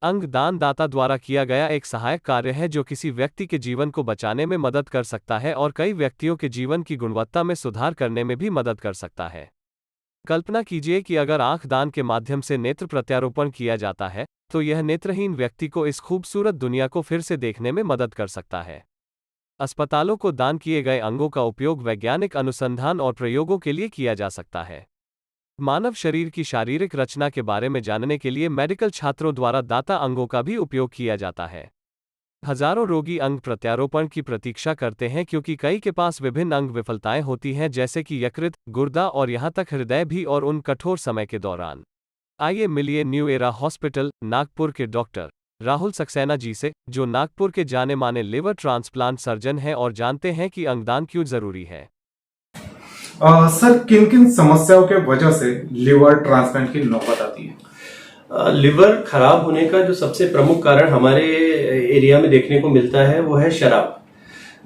अंग दान दाता द्वारा किया गया एक सहायक कार्य है जो किसी व्यक्ति के जीवन को बचाने में मदद कर सकता है और कई व्यक्तियों के जीवन की गुणवत्ता में सुधार करने में भी मदद कर सकता है। कल्पना कीजिए कि अगर आंख दान के माध्यम से नेत्र प्रत्यारोपण किया जाता है, तो यह नेत्रहीन व्यक्ति को इस खूबसूरत दुनिया को फिर से देखने में मदद कर सकता है। अस्पतालों को दान किए गए अंगों का उपयोग वैज्ञानिक अनुसंधान और प्रयोगों के लिए किया जा सकता है। मानव शरीर की शारीरिक रचना के बारे में जानने के लिए मेडिकल छात्रों द्वारा दाता अंगों का भी उपयोग किया जाता है। हजारों रोगी अंग प्रत्यारोपण की प्रतीक्षा करते हैं क्योंकि कई के पास विभिन्न अंग विफलताएं होती हैं, जैसे कि यकृत, गुर्दा और यहां तक हृदय भी, और उन कठोर समय के दौरान। आइए मिलिए न्यू एरा हॉस्पिटल, नागपुर के डॉक्टर राहुल सक्सेना जी से, जो नागपुर के जाने माने लिवर ट्रांसप्लांट सर्जन हैं, और जानते हैं कि अंगदान क्यों जरूरी है। सर, किन किन समस्याओं के वजह से लिवर ट्रांसप्लांट की नौबत आती है? लिवर खराब होने का जो सबसे प्रमुख कारण हमारे एरिया में देखने को मिलता है वो है शराब।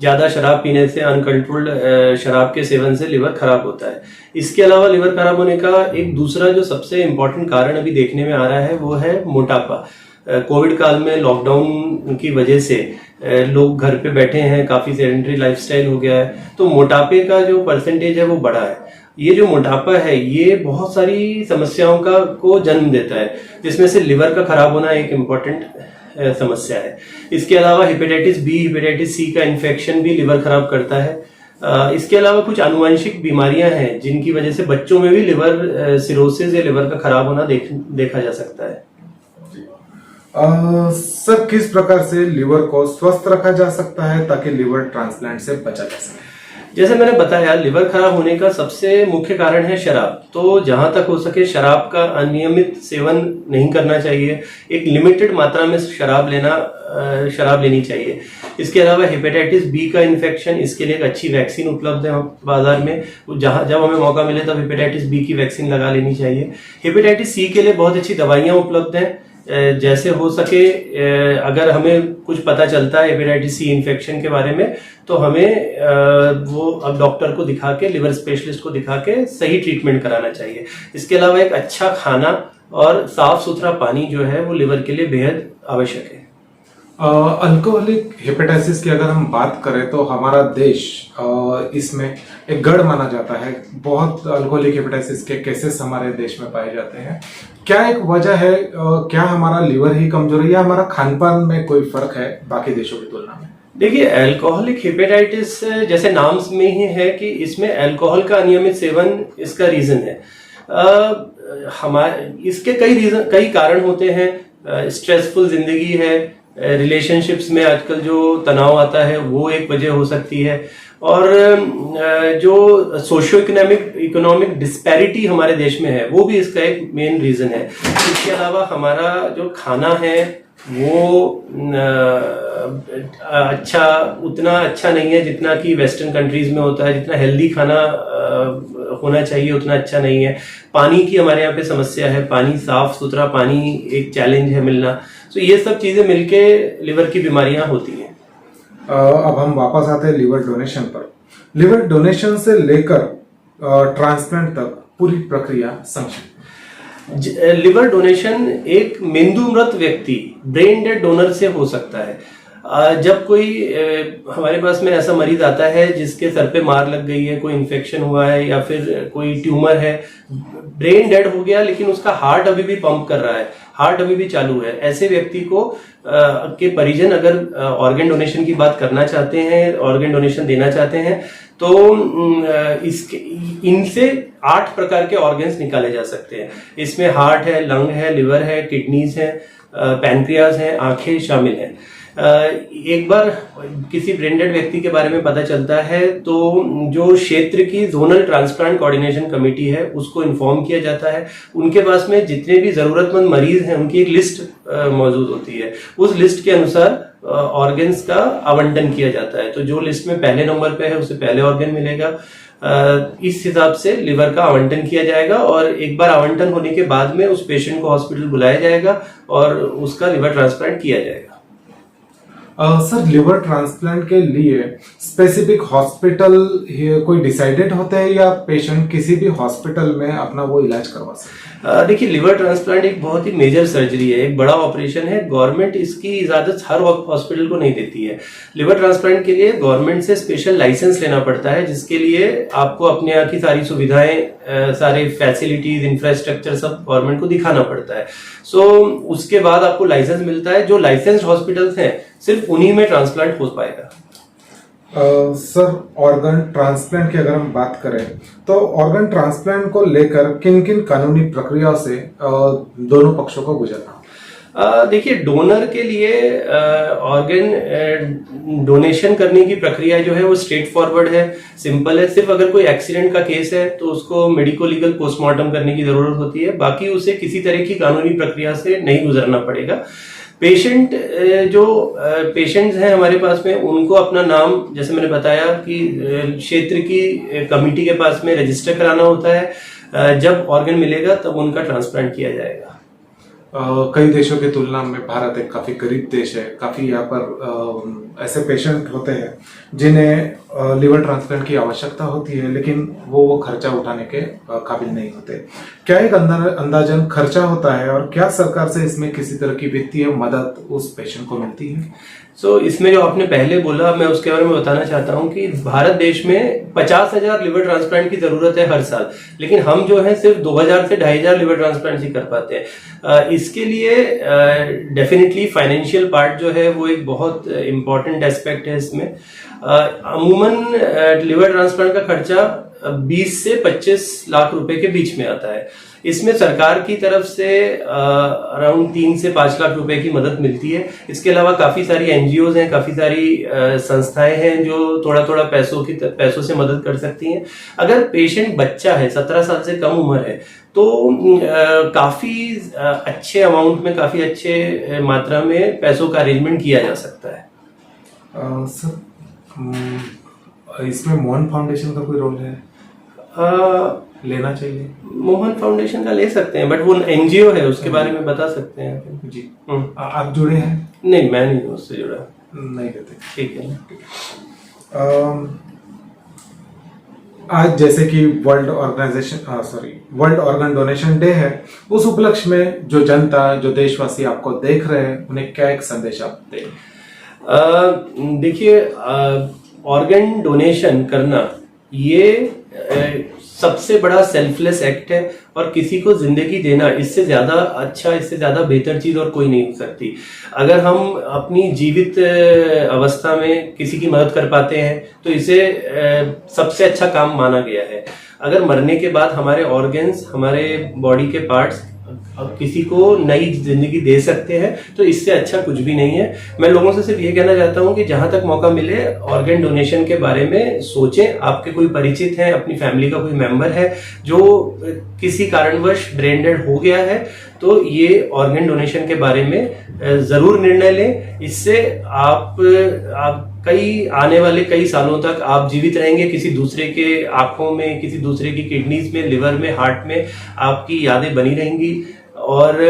ज्यादा शराब पीने से, अनकंट्रोल्ड शराब के सेवन से लिवर खराब होता है। इसके अलावा लिवर खराब होने का एक दूसरा जो सबसे इम्पोर्टेंट कारण अभी देखने में आ रहा है वो है मोटापा। कोविड काल में लॉकडाउन की वजह से लोग घर पे बैठे हैं, काफी सेडेंटरी लाइफस्टाइल हो गया है, तो मोटापे का जो परसेंटेज है वो बढ़ा है। ये जो मोटापा है ये बहुत सारी समस्याओं को जन्म देता है, जिसमें से लिवर का खराब होना एक इम्पोर्टेंट समस्या है। इसके अलावा हेपेटाइटिस बी, हेपेटाइटिस सी का इन्फेक्शन भी लिवर खराब करता है। इसके अलावा कुछ आनुवंशिक बीमारियां हैं जिनकी वजह से बच्चों में भी लिवर सिरोसिस या लिवर का खराब होना देखा जा सकता है। सर, किस प्रकार से लिवर को स्वस्थ रखा जा सकता है ताकि लिवर ट्रांसप्लांट से बचा जा सके? जैसे मैंने बताया, लिवर खराब होने का सबसे मुख्य कारण है शराब। तो जहां तक हो सके शराब का अनियमित सेवन नहीं करना चाहिए। एक लिमिटेड मात्रा में शराब लेनी चाहिए। इसके अलावा हेपेटाइटिस बी का इन्फेक्शन, इसके लिए एक अच्छी वैक्सीन उपलब्ध है बाजार में। जब हमें मौका मिले तब हेपेटाइटिस बी की वैक्सीन लगा लेनी चाहिए। हेपेटाइटिस सी के लिए बहुत अच्छी दवाइयां उपलब्ध हैं। जैसे हो सके, अगर हमें कुछ पता चलता है हेपेटाइटिस सी इन्फेक्शन के बारे में, तो हमें वो अब डॉक्टर को दिखा के, लिवर स्पेशलिस्ट को दिखा के सही ट्रीटमेंट कराना चाहिए। इसके अलावा एक अच्छा खाना और साफ सुथरा पानी जो है वो लिवर के लिए बेहद आवश्यक है। अल्कोहलिक हेपेटाइटिस की अगर हम बात करें तो हमारा देश इसमें एक गढ़ माना जाता है। बहुत अल्कोहलिक हेपेटाइटिस के केसेस हमारे देश में पाए जाते हैं। क्या एक वजह है? क्या हमारा लिवर ही कमजोर है या हमारा खान पान में कोई फर्क है बाकी देशों की तुलना में? देखिए, अल्कोहलिक हेपेटाइटिस जैसे नाम में ही है कि इसमें अल्कोहल का अनियमित सेवन इसका रीजन है। इसके कई कारण होते हैं। स्ट्रेसफुल जिंदगी है, रिलेशनशिप्स में आजकल जो तनाव आता है वो एक वजह हो सकती है, और जो सोशियो इकोनॉमिक डिस्पैरिटी हमारे देश में है वो भी इसका एक मेन रीजन है। इसके अलावा हमारा जो खाना है वो उतना अच्छा नहीं है जितना कि वेस्टर्न कंट्रीज में होता है। जितना हेल्दी खाना होना चाहिए उतना अच्छा नहीं है। पानी की हमारे यहाँ पे समस्या है। पानी, साफ सुथरा पानी एक चैलेंज है मिलना। तो ये सब चीजें मिलके लिवर की बीमारियां होती हैं। अब हम वापस आते हैं लिवर डोनेशन पर। लिवर डोनेशन से लेकर ट्रांसप्लांट तक पूरी प्रक्रिया संक्षिप्त। लिवर डोनेशन एक मेंदुमृत व्यक्ति, ब्रेन डेड डोनर से हो सकता है। जब कोई हमारे पास में ऐसा मरीज आता है जिसके सर पे मार लग गई है, कोई इन्फेक्शन हुआ है या फिर कोई ट्यूमर है, ब्रेन डेड हो गया लेकिन उसका हार्ट अभी भी पंप कर रहा है, हार्ट अभी भी चालू है, ऐसे व्यक्ति को के परिजन अगर ऑर्गन डोनेशन की बात करना चाहते हैं, ऑर्गन डोनेशन देना चाहते हैं, तो इनसे 8 प्रकार के ऑर्गन्स निकाले जा सकते हैं। इसमें हार्ट है, लंग है, लिवर है, किडनीज है, पैनक्रियाज है, आंखें शामिल हैं। एक बार किसी ब्रेन-डेड व्यक्ति के बारे में पता चलता है तो जो क्षेत्र की जोनल ट्रांसप्लांट कोऑर्डिनेशन कमेटी है उसको इन्फॉर्म किया जाता है। उनके पास में जितने भी जरूरतमंद मरीज हैं उनकी एक लिस्ट मौजूद होती है। उस लिस्ट के अनुसार ऑर्गन्स का आवंटन किया जाता है। तो जो लिस्ट में पहले नंबर पे है उसे पहले ऑर्गन मिलेगा। इस हिसाब से लिवर का आवंटन किया जाएगा और एक बार आवंटन होने के बाद में उस पेशेंट को हॉस्पिटल बुलाया जाएगा और उसका लिवर ट्रांसप्लांट किया जाएगा। सर लिवर ट्रांसप्लांट के लिए स्पेसिफिक हॉस्पिटल कोई डिसाइडेड होता है या पेशेंट किसी भी हॉस्पिटल में अपना वो इलाज करवा सकता है? देखिए, लिवर ट्रांसप्लांट एक बहुत ही मेजर सर्जरी है, एक बड़ा ऑपरेशन है। गवर्नमेंट इसकी इजाजत हर हॉस्पिटल को नहीं देती है। लिवर ट्रांसप्लांट के लिए गवर्नमेंट से स्पेशल लाइसेंस लेना पड़ता है, जिसके लिए आपको अपने यहाँ की सारी सुविधाएं, सारे फैसिलिटीज, इंफ्रास्ट्रक्चर सब गवर्नमेंट को दिखाना पड़ता है। सो उसके बाद आपको लाइसेंस मिलता है। जो लाइसेंस्ड हॉस्पिटल्स हैं सिर्फ उन्हीं में ट्रांसप्लांट हो पाएगा। सर ऑर्गन ट्रांसप्लांट की अगर हम बात करें तो ऑर्गन ट्रांसप्लांट को लेकर किन किन कानूनी प्रक्रिया से दोनों पक्षों को गुजरना? देखिए, डोनर के लिए ऑर्गन डोनेशन करने की प्रक्रिया जो है वो स्ट्रेट फॉरवर्ड है, सिंपल है। सिर्फ अगर कोई एक्सीडेंट का केस है तो उसको मेडिको लीगल पोस्टमार्टम करने की जरूरत होती है, बाकी उसे किसी तरह की कानूनी प्रक्रिया से नहीं गुजरना पड़ेगा। पेशेंट जो पेशेंट्स हैं हमारे पास में, उनको अपना नाम, जैसे मैंने बताया कि क्षेत्र की कमेटी के पास में रजिस्टर कराना होता है। जब ऑर्गन मिलेगा तब उनका ट्रांसप्लांट किया जाएगा। कई देशों की तुलना में भारत एक काफी गरीब देश है। काफी यहाँ पर ऐसे पेशेंट होते हैं जिन्हें लिवर ट्रांसप्लांट की आवश्यकता होती है, लेकिन वो खर्चा उठाने के काबिल नहीं होते। क्या एक अंदाजन खर्चा होता है और क्या सरकार से इसमें किसी तरह की वित्तीय मदद उस पेशेंट को मिलती है? इसमें जो आपने पहले बोला, मैं उसके बारे में बताना चाहता हूं कि भारत देश में 50,000 लिवर ट्रांसप्लांट की जरूरत है हर साल, लेकिन हम जो है सिर्फ 2,000 से 2,500 लिवर ट्रांसप्लांट ही कर पाते हैं। इसके लिए डेफिनेटली फाइनेंशियल पार्ट जो है वो एक बहुत इंपॉर्टेंट एस्पेक्ट है इसमें। अमूमन लिवर ट्रांसप्लांट का खर्चा 20 से 25 लाख रुपए के बीच में आता है। इसमें सरकार की तरफ से अराउंड 3 से 5 लाख रुपए की मदद मिलती है। इसके अलावा काफी सारी एनजीओज हैं, काफी सारी संस्थाएं हैं जो थोड़ा थोड़ा पैसों से मदद कर सकती हैं। अगर पेशेंट बच्चा है, 17 साल से कम उम्र है, तो काफी अच्छे अमाउंट में, काफी अच्छे मात्रा में पैसों का अरेंजमेंट किया जा सकता है। सर इसमें मोहन फाउंडेशन का कोई रोल है? लेना चाहिए? मोहन फाउंडेशन का ले सकते हैं, बट वो एनजीओ है, उसके बारे में बता सकते हैं जी। आप जुड़े हैं? नहीं, मैं नहीं हूँ उससे जुड़ा। नहीं रहते? ठीक है। आज जैसे कि वर्ल्ड ऑर्गन डोनेशन डे है, उस उपलक्ष्य में जो जनता, जो देशवासी आपको देख रहे हैं, उन्हें क्या एक संदेश आप दें? देखिए, ऑर्गन डोनेशन करना ये सबसे बड़ा सेल्फलेस एक्ट है, और किसी को जिंदगी देना इससे ज्यादा अच्छा, इससे ज्यादा बेहतर चीज और कोई नहीं हो सकती। अगर हम अपनी जीवित अवस्था में किसी की मदद कर पाते हैं तो इसे सबसे अच्छा काम माना गया है। अगर मरने के बाद हमारे ऑर्गन्स, हमारे बॉडी के पार्ट्स किसी को नई जिंदगी दे सकते हैं तो इससे अच्छा कुछ भी नहीं है। मैं लोगों से सिर्फ ये कहना चाहता हूं कि जहां तक मौका मिले ऑर्गन डोनेशन के बारे में सोचें। आपके कोई परिचित हैं, अपनी फैमिली का कोई मेंबर है जो किसी कारणवश ब्रेन डेड हो गया है, तो ये ऑर्गन डोनेशन के बारे में जरूर निर्णय लें। इससे आप कई आने वाले कई सालों तक आप जीवित रहेंगे। किसी दूसरे के आंखों में, किसी दूसरे की किडनीज में, लिवर में, हार्ट में आपकी यादें बनी रहेंगी, और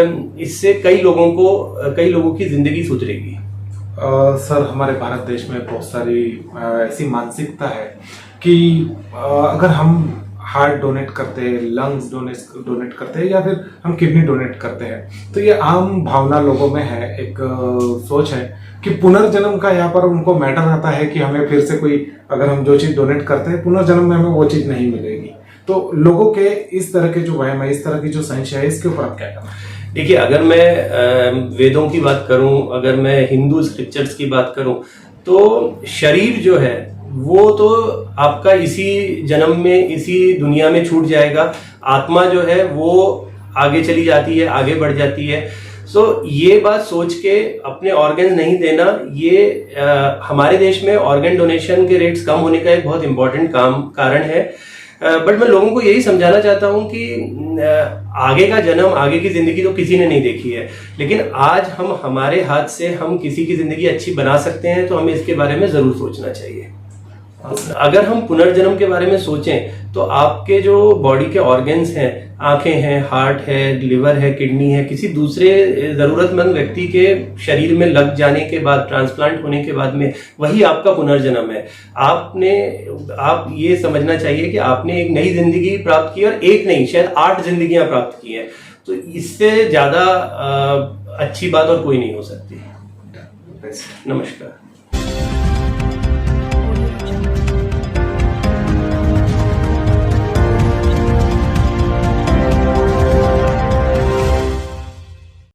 इससे कई लोगों की जिंदगी सुधरेगी। सर हमारे भारत देश में बहुत सारी ऐसी मानसिकता है कि अगर हम हार्ट डोनेट करते हैं, लंग्स डोनेट करते हैं, या फिर हम किडनी डोनेट करते हैं, तो ये आम भावना लोगों में है, एक सोच है कि पुनर्जन्म का यहाँ पर उनको मैटर आता है कि हमें फिर से कोई, अगर हम जो चीज डोनेट करते हैं, पुनर्जन्म में हमें वो चीज नहीं मिलेगी। तो लोगों के इस तरह के जो वहम है, इस तरह की जो संशय है, इसके ऊपर आप क्या कहना? देखिए, अगर मैं वेदों की बात करूं, अगर मैं हिंदू स्क्रिप्चर्स की बात करूं, तो शरीर जो है वो तो आपका इसी जन्म में, इसी दुनिया में छूट जाएगा। आत्मा जो है वो आगे चली जाती है, आगे बढ़ जाती है। ये बात सोच के अपने ऑर्गन नहीं देना, ये हमारे देश में ऑर्गन डोनेशन के रेट्स कम होने का एक बहुत इंपॉर्टेंट कारण है। बट मैं लोगों को यही समझाना चाहता हूं कि आगे का जन्म, आगे की जिंदगी तो किसी ने नहीं देखी है, लेकिन आज हम हमारे हाथ से हम किसी की जिंदगी अच्छी बना सकते हैं, तो हमें इसके बारे में जरूर सोचना चाहिए। अगर हम पुनर्जन्म के बारे में सोचें तो आपके जो बॉडी के ऑर्गन्स हैं, आंखें हैं, हार्ट है, लिवर है, किडनी है, किसी दूसरे जरूरतमंद व्यक्ति के शरीर में लग जाने के बाद, ट्रांसप्लांट होने के बाद में वही आपका पुनर्जन्म है। आप ये समझना चाहिए कि आपने एक नई जिंदगी प्राप्त की, और एक नहीं, शायद 8 जिंदगियां प्राप्त की हैं। तो इससे ज्यादा अच्छी बात और कोई नहीं हो सकती। नमस्कार।